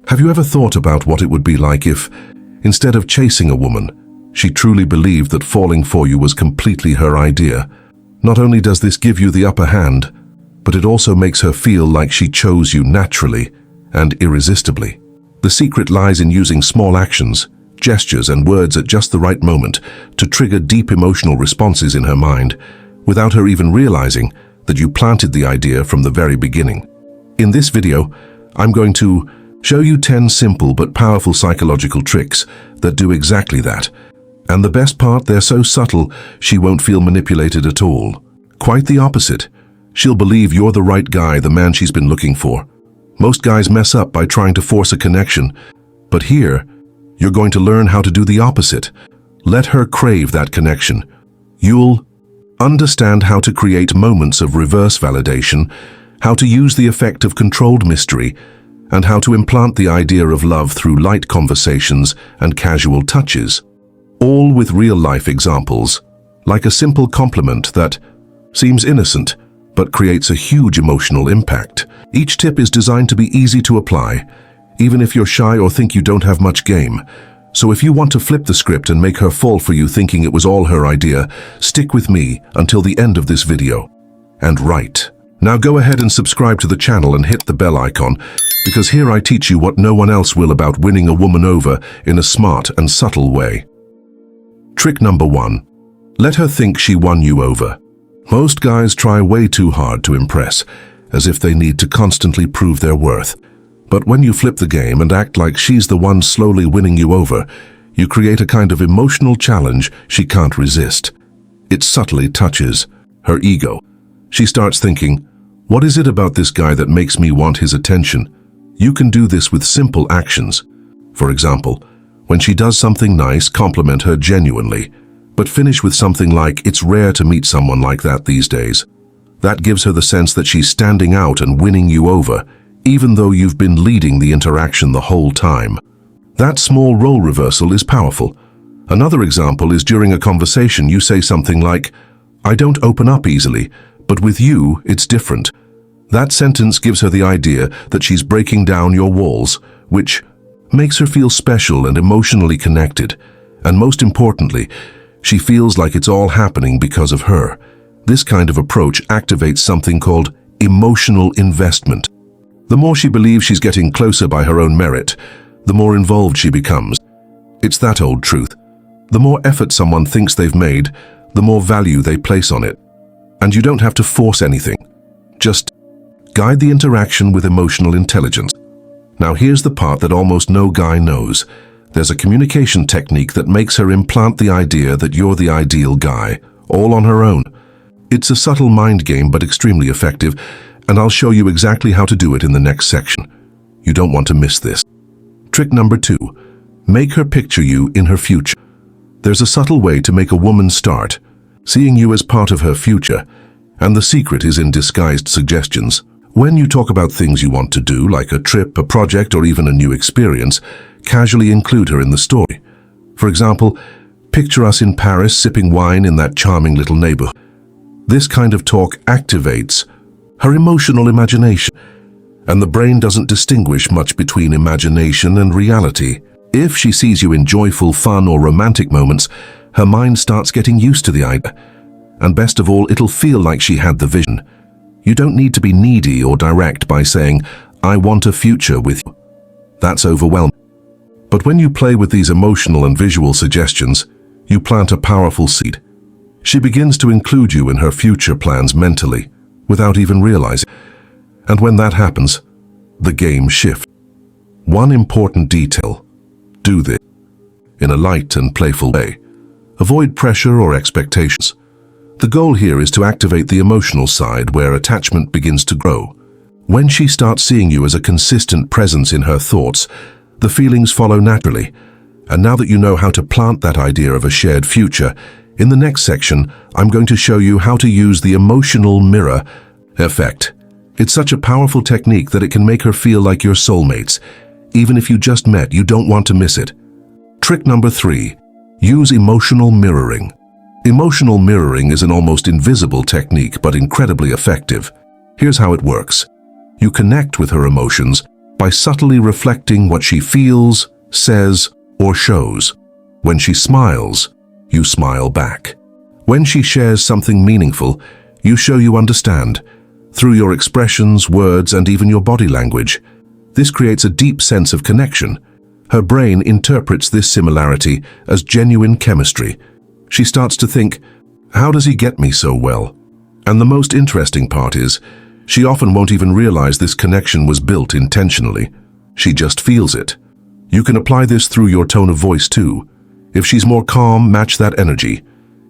Have you ever thought about what it would be like if, instead of chasing a woman, she truly believed that falling for you was completely her idea? Not only does this give you the upper hand, but it also makes her feel like she chose you naturally and irresistibly. The secret lies in using small actions, gestures, and words at just the right moment to trigger deep emotional responses in her mind, without her even realizing that you planted the idea from the very beginning. In this video, I'm going to show you 10 simple but powerful psychological tricks that do exactly that. And the best part, they're so subtle, she won't feel manipulated at all. Quite the opposite. She'll believe you're the right guy, the man she's been looking for. Most guys mess up by trying to force a connection, but here, you're going to learn how to do the opposite. Let her crave that connection. You'll understand how to create moments of reverse validation, how to use the effect of controlled mystery, and how to implant the idea of love through light conversations and casual touches. All with real-life examples, like a simple compliment that seems innocent, but creates a huge emotional impact. Each tip is designed to be easy to apply, even if you're shy or think you don't have much game. So if you want to flip the script and make her fall for you thinking it was all her idea, stick with me until the end of this video. And right. Now go ahead and subscribe to the channel and hit the bell icon, because here I teach you what no one else will about winning a woman over in a smart and subtle way. Trick number 1. Let her think she won you over. Most guys try way too hard to impress, as if they need to constantly prove their worth. But when you flip the game and act like she's the one slowly winning you over, you create a kind of emotional challenge she can't resist. It subtly touches her ego. She starts thinking, what is it about this guy that makes me want his attention? You can do this with simple actions. For example, when she does something nice, compliment her genuinely, but finish with something like, it's rare to meet someone like that these days. That gives her the sense that she's standing out and winning you over, even though you've been leading the interaction the whole time. That small role reversal is powerful. Another example is during a conversation you say something like, I don't open up easily, but with you, it's different. That sentence gives her the idea that she's breaking down your walls, which makes her feel special and emotionally connected. And most importantly, she feels like it's all happening because of her. This kind of approach activates something called emotional investment. The more she believes she's getting closer by her own merit, the more involved she becomes. It's that old truth. The more effort someone thinks they've made, the more value they place on it. And you don't have to force anything. Just guide the interaction with emotional intelligence. Now here's the part that almost no guy knows. There's a communication technique that makes her implant the idea that you're the ideal guy, all on her own. It's a subtle mind game but extremely effective, and I'll show you exactly how to do it in the next section. You don't want to miss this. Trick number 2. Make her picture you in her future. There's a subtle way to make a woman start seeing you as part of her future, and the secret is in disguised suggestions. When you talk about things you want to do, like a trip, a project, or even a new experience, casually include her in the story. For example, picture us in Paris sipping wine in that charming little neighborhood. This kind of talk activates her emotional imagination, and the brain doesn't distinguish much between imagination and reality. If she sees you in joyful, fun, or romantic moments, her mind starts getting used to the idea. And best of all, it'll feel like she had the vision. You don't need to be needy or direct by saying, I want a future with you. That's overwhelming. But when you play with these emotional and visual suggestions, you plant a powerful seed. She begins to include you in her future plans mentally, without even realizing. And when that happens, the game shifts. One important detail: do this in a light and playful way. Avoid pressure or expectations. The goal here is to activate the emotional side where attachment begins to grow. When she starts seeing you as a consistent presence in her thoughts, the feelings follow naturally. And now that you know how to plant that idea of a shared future, in the next section, I'm going to show you how to use the emotional mirror effect. It's such a powerful technique that it can make her feel like you're soulmates. Even if you just met, you don't want to miss it. Trick number 3. Use emotional mirroring. Emotional mirroring is an almost invisible technique, but incredibly effective. Here's how it works. You connect with her emotions, by subtly reflecting what she feels, says, or shows. When she smiles, you smile back. When she shares something meaningful, you show you understand, through your expressions, words, and even your body language. This creates a deep sense of connection. Her brain interprets this similarity as genuine chemistry. She starts to think, how does he get me so well? And the most interesting part is, she often won't even realize this connection was built intentionally. She just feels it. You can apply this through your tone of voice too. If she's more calm, match that energy.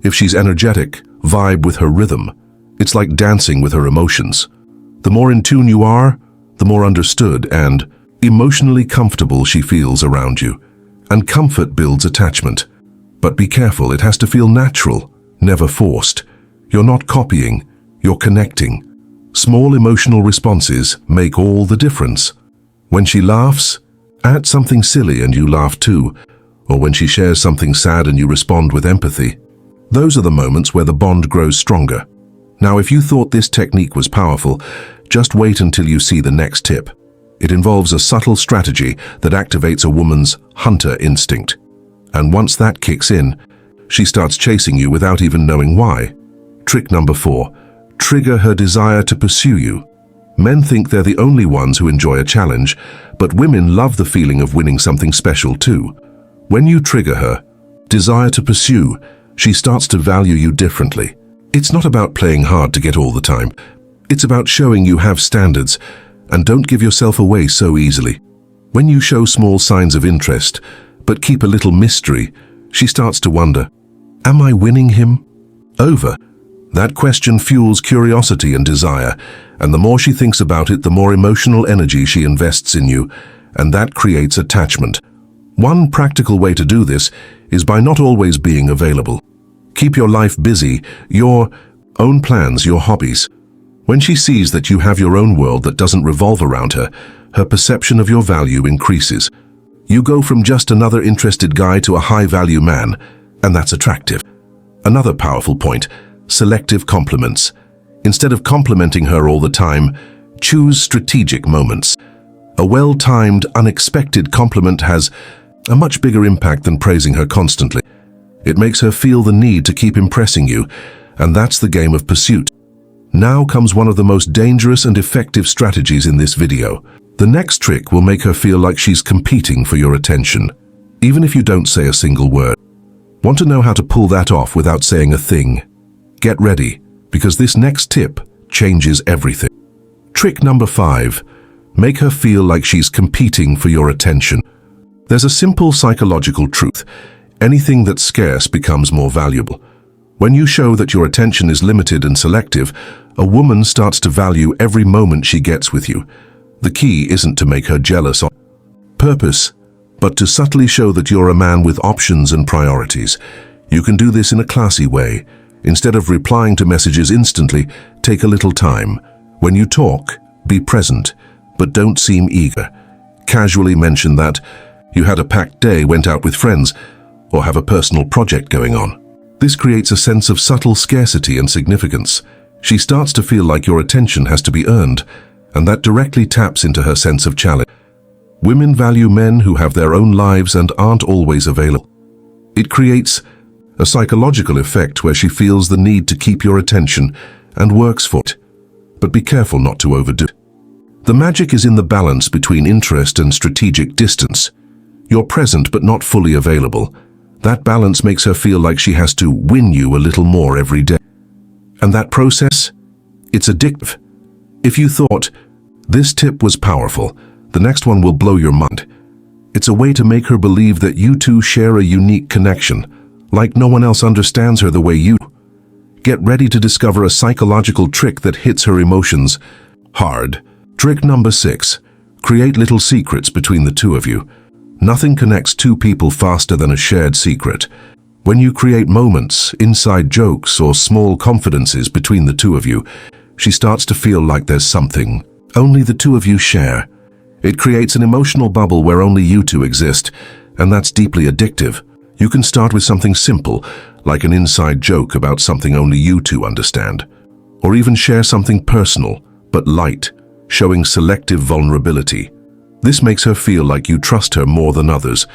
If she's energetic, vibe with her rhythm. It's like dancing with her emotions. The more in tune you are, the more understood and emotionally comfortable she feels around you. And comfort builds attachment. But be careful, it has to feel natural, never forced. You're not copying, you're connecting. Small emotional responses make all the difference. When she laughs, add something silly and you laugh too. Or when she shares something sad and you respond with empathy. Those are the moments where the bond grows stronger. Now, if you thought this technique was powerful, just wait until you see the next tip. It involves a subtle strategy that activates a woman's hunter instinct. And once that kicks in, she starts chasing you without even knowing why. Trick number 4. Trigger her desire to pursue you. Men think they're the only ones who enjoy a challenge, but women love the feeling of winning something special too. When you trigger her desire to pursue, she starts to value you differently. It's not about playing hard to get all the time. It's about showing you have standards and don't give yourself away so easily. When you show small signs of interest, but keep a little mystery, she starts to wonder, am I winning him over? That question fuels curiosity and desire, and the more she thinks about it, the more emotional energy she invests in you, and that creates attachment. One practical way to do this is by not always being available. Keep your life busy, your own plans, your hobbies. When she sees that you have your own world that doesn't revolve around her, her perception of your value increases. You go from just another interested guy to a high-value man, and that's attractive. Another powerful point, selective compliments. Instead of complimenting her all the time, choose strategic moments. A well-timed, unexpected compliment has a much bigger impact than praising her constantly. It makes her feel the need to keep impressing you, and that's the game of pursuit. Now comes one of the most dangerous and effective strategies in this video. The next trick will make her feel like she's competing for your attention, even if you don't say a single word. Want to know how to pull that off without saying a thing? Get ready, because this next tip changes everything. Trick number 5. Make her feel like she's competing for your attention. There's a simple psychological truth. Anything that's scarce becomes more valuable. When you show that your attention is limited and selective, a woman starts to value every moment she gets with you. The key isn't to make her jealous on purpose, but to subtly show that you're a man with options and priorities. You can do this in a classy way. Instead of replying to messages instantly, take a little time. When you talk, be present, but don't seem eager. Casually mention that you had a packed day, went out with friends, or have a personal project going on. This creates a sense of subtle scarcity and significance. She starts to feel like your attention has to be earned, and that directly taps into her sense of challenge. Women value men who have their own lives and aren't always available. It creates a psychological effect where she feels the need to keep your attention and works for it. But be careful not to overdo it. The magic is in the balance between interest and strategic distance. You're present but not fully available. That balance makes her feel like she has to win you a little more every day. And that process? It's addictive. If you thought this tip was powerful, the next one will blow your mind. It's a way to make her believe that you two share a unique connection, like no one else understands her the way you do. Get ready to discover a psychological trick that hits her emotions hard. Trick number 6. Create little secrets between the two of you. Nothing connects two people faster than a shared secret. When you create moments, inside jokes, or small confidences between the two of you, she starts to feel like there's something only the two of you share. It creates an emotional bubble where only you two exist, and that's deeply addictive. You can start with something simple, like an inside joke about something only you two understand, or even share something personal, but light, showing selective vulnerability. This makes her feel like you trust her more than others,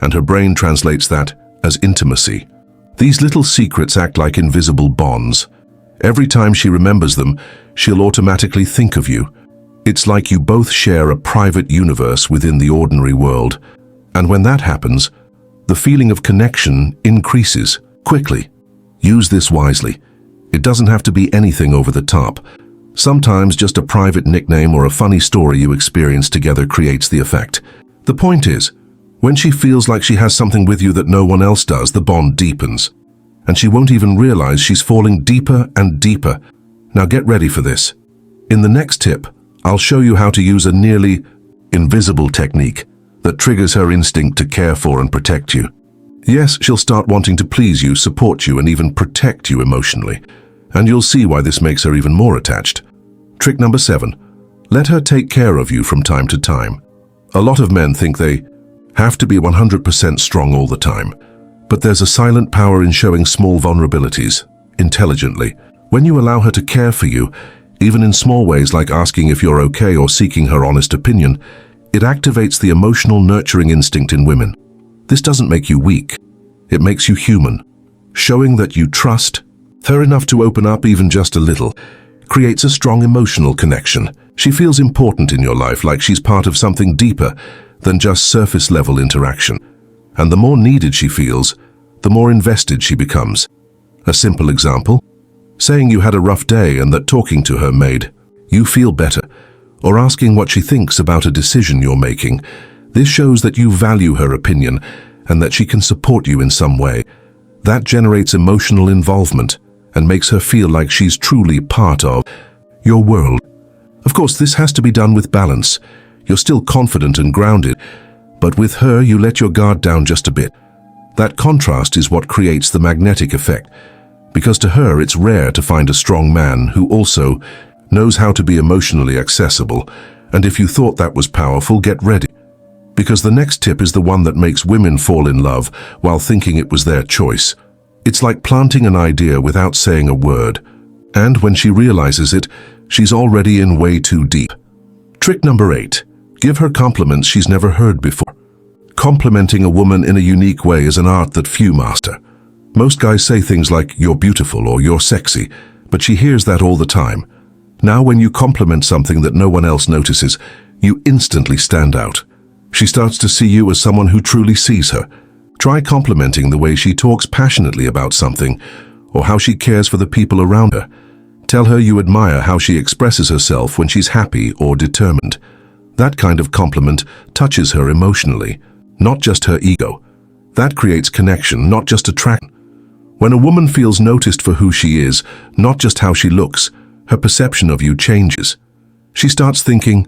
and her brain translates that as intimacy. These little secrets act like invisible bonds. Every time she remembers them, she'll automatically think of you. It's like you both share a private universe within the ordinary world. And when that happens, the feeling of connection increases quickly. Use this wisely. It doesn't have to be anything over the top. Sometimes just a private nickname or a funny story you experience together creates the effect. The point is, when she feels like she has something with you that no one else does, the bond deepens. And she won't even realize she's falling deeper and deeper. Now get ready for this. In the next tip, I'll show you how to use a nearly invisible technique that triggers her instinct to care for and protect you. Yes, she'll start wanting to please you, support you, and even protect you emotionally. And you'll see why this makes her even more attached. Trick number 7. Let her take care of you from time to time. A lot of men think they have to be 100% strong all the time. But there's a silent power in showing small vulnerabilities, intelligently. When you allow her to care for you, even in small ways like asking if you're okay or seeking her honest opinion, it activates the emotional nurturing instinct in women. This doesn't make you weak. It makes you human. Showing that you trust her enough to open up even just a little creates a strong emotional connection. She feels important in your life, like she's part of something deeper than just surface-level interaction. And the more needed she feels, the more invested she becomes. A simple example: saying you had a rough day and that talking to her made you feel better, or asking what she thinks about a decision you're making. This shows that you value her opinion and that she can support you in some way. That generates emotional involvement and makes her feel like she's truly part of your world. Of course, this has to be done with balance. You're still confident and grounded, but with her you let your guard down just a bit. That contrast is what creates the magnetic effect, because to her it's rare to find a strong man who also knows how to be emotionally accessible. And if you thought that was powerful, get ready. Because the next tip is the one that makes women fall in love while thinking it was their choice. It's like planting an idea without saying a word. And when she realizes it, she's already in way too deep. Trick number 8. Give her compliments she's never heard before. Complimenting a woman in a unique way is an art that few master. Most guys say things like, "You're beautiful" or "You're sexy," but she hears that all the time. Now when you compliment something that no one else notices, you instantly stand out. She starts to see you as someone who truly sees her. Try complimenting the way she talks passionately about something, or how she cares for the people around her. Tell her you admire how she expresses herself when she's happy or determined. That kind of compliment touches her emotionally, not just her ego. That creates connection, not just attraction. When a woman feels noticed for who she is, not just how she looks, her perception of you changes. She starts thinking,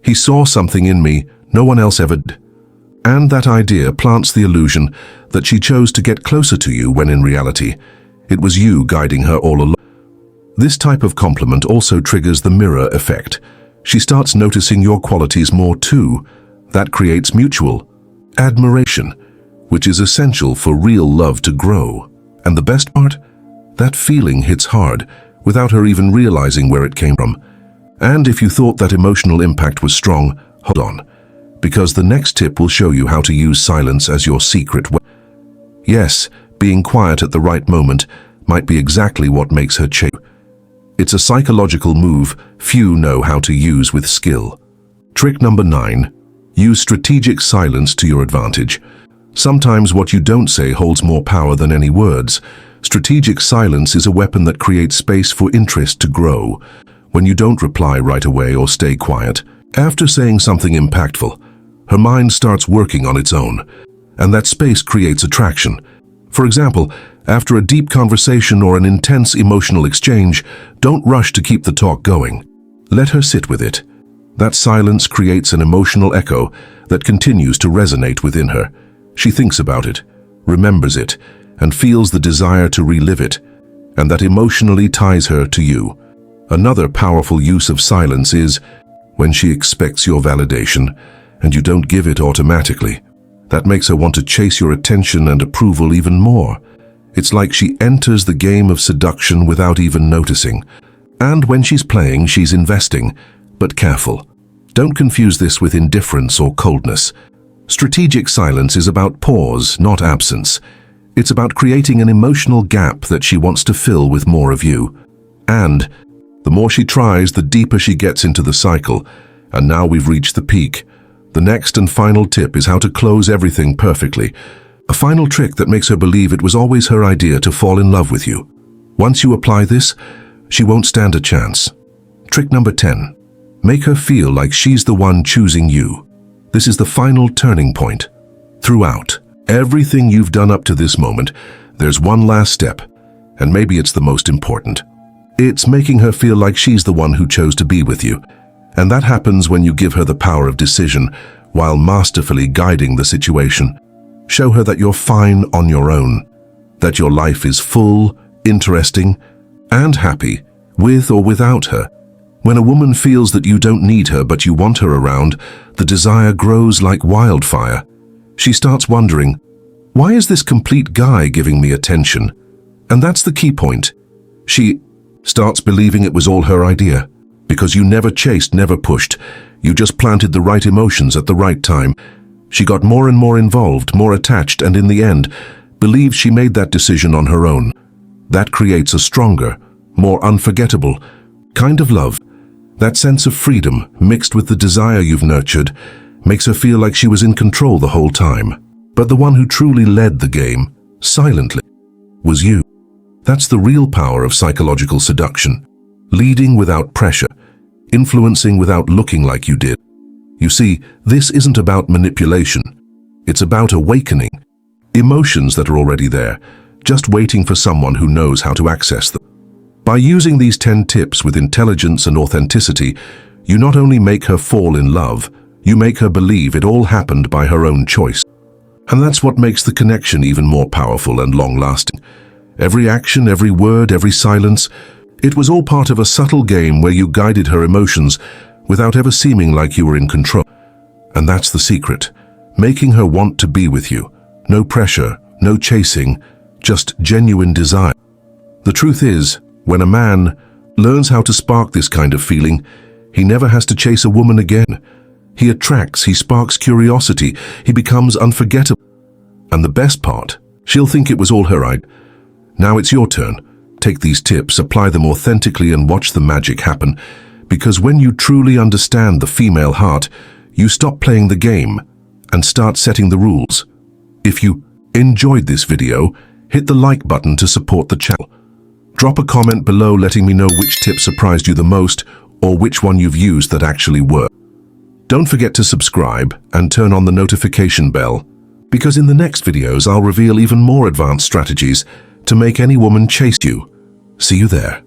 "He saw something in me no one else ever did." And that idea plants the illusion that she chose to get closer to you when in reality, it was you guiding her all along. This type of compliment also triggers the mirror effect. She starts noticing your qualities more too. That creates mutual admiration, which is essential for real love to grow. And the best part? That feeling hits hard without her even realizing where it came from. And if you thought that emotional impact was strong, hold on, because the next tip will show you how to use silence as your secret weapon. Yes, being quiet at the right moment might be exactly what makes her chase. It's a psychological move few know how to use with skill. Trick number 9. Use strategic silence to your advantage. Sometimes what you don't say holds more power than any words. Strategic silence is a weapon that creates space for interest to grow. When you don't reply right away or stay quiet, after saying something impactful, her mind starts working on its own, and that space creates attraction. For example, after a deep conversation or an intense emotional exchange, don't rush to keep the talk going. Let her sit with it. That silence creates an emotional echo that continues to resonate within her. She thinks about it, remembers it, and feels the desire to relive it, and that emotionally ties her to you. Another powerful use of silence is when she expects your validation, and you don't give it automatically. That makes her want to chase your attention and approval even more. It's like she enters the game of seduction without even noticing. And when she's playing, she's investing, but careful. Don't confuse this with indifference or coldness. Strategic silence is about pause, not absence. It's about creating an emotional gap that she wants to fill with more of you. And the more she tries, the deeper she gets into the cycle. And now we've reached the peak. The next and final tip is how to close everything perfectly. A final trick that makes her believe it was always her idea to fall in love with you. Once you apply this, she won't stand a chance. Trick number 10. Make her feel like she's the one choosing you. This is the final turning point. Throughout everything you've done up to this moment, there's one last step, and maybe it's the most important. It's making her feel like she's the one who chose to be with you. And that happens when you give her the power of decision while masterfully guiding the situation. Show her that you're fine on your own, that your life is full, interesting, and happy, with or without her. When a woman feels that you don't need her but you want her around, the desire grows like wildfire. She starts wondering, why is this complete guy giving me attention? And that's the key point. She starts believing it was all her idea, because you never chased, never pushed. You just planted the right emotions at the right time. She got more and more involved, more attached, and in the end, believes she made that decision on her own. That creates a stronger, more unforgettable kind of love. That sense of freedom, mixed with the desire you've nurtured, makes her feel like she was in control the whole time. But the one who truly led the game, silently, was you. That's the real power of psychological seduction. Leading without pressure, influencing without looking like you did. You see, this isn't about manipulation. It's about awakening. Emotions that are already there, just waiting for someone who knows how to access them. By using these 10 tips with intelligence and authenticity, you not only make her fall in love, you make her believe it all happened by her own choice. And that's what makes the connection even more powerful and long-lasting. Every action, every word, every silence, it was all part of a subtle game where you guided her emotions without ever seeming like you were in control. And that's the secret, making her want to be with you. No pressure, no chasing, just genuine desire. The truth is, when a man learns how to spark this kind of feeling, he never has to chase a woman again. He attracts, he sparks curiosity, he becomes unforgettable. And the best part, she'll think it was all her idea. Now it's your turn. Take these tips, apply them authentically, and watch the magic happen. Because when you truly understand the female heart, you stop playing the game and start setting the rules. If you enjoyed this video, hit the like button to support the channel. Drop a comment below letting me know which tip surprised you the most or which one you've used that actually worked. Don't forget to subscribe and turn on the notification bell, because in the next videos I'll reveal even more advanced strategies to make any woman chase you. See you there.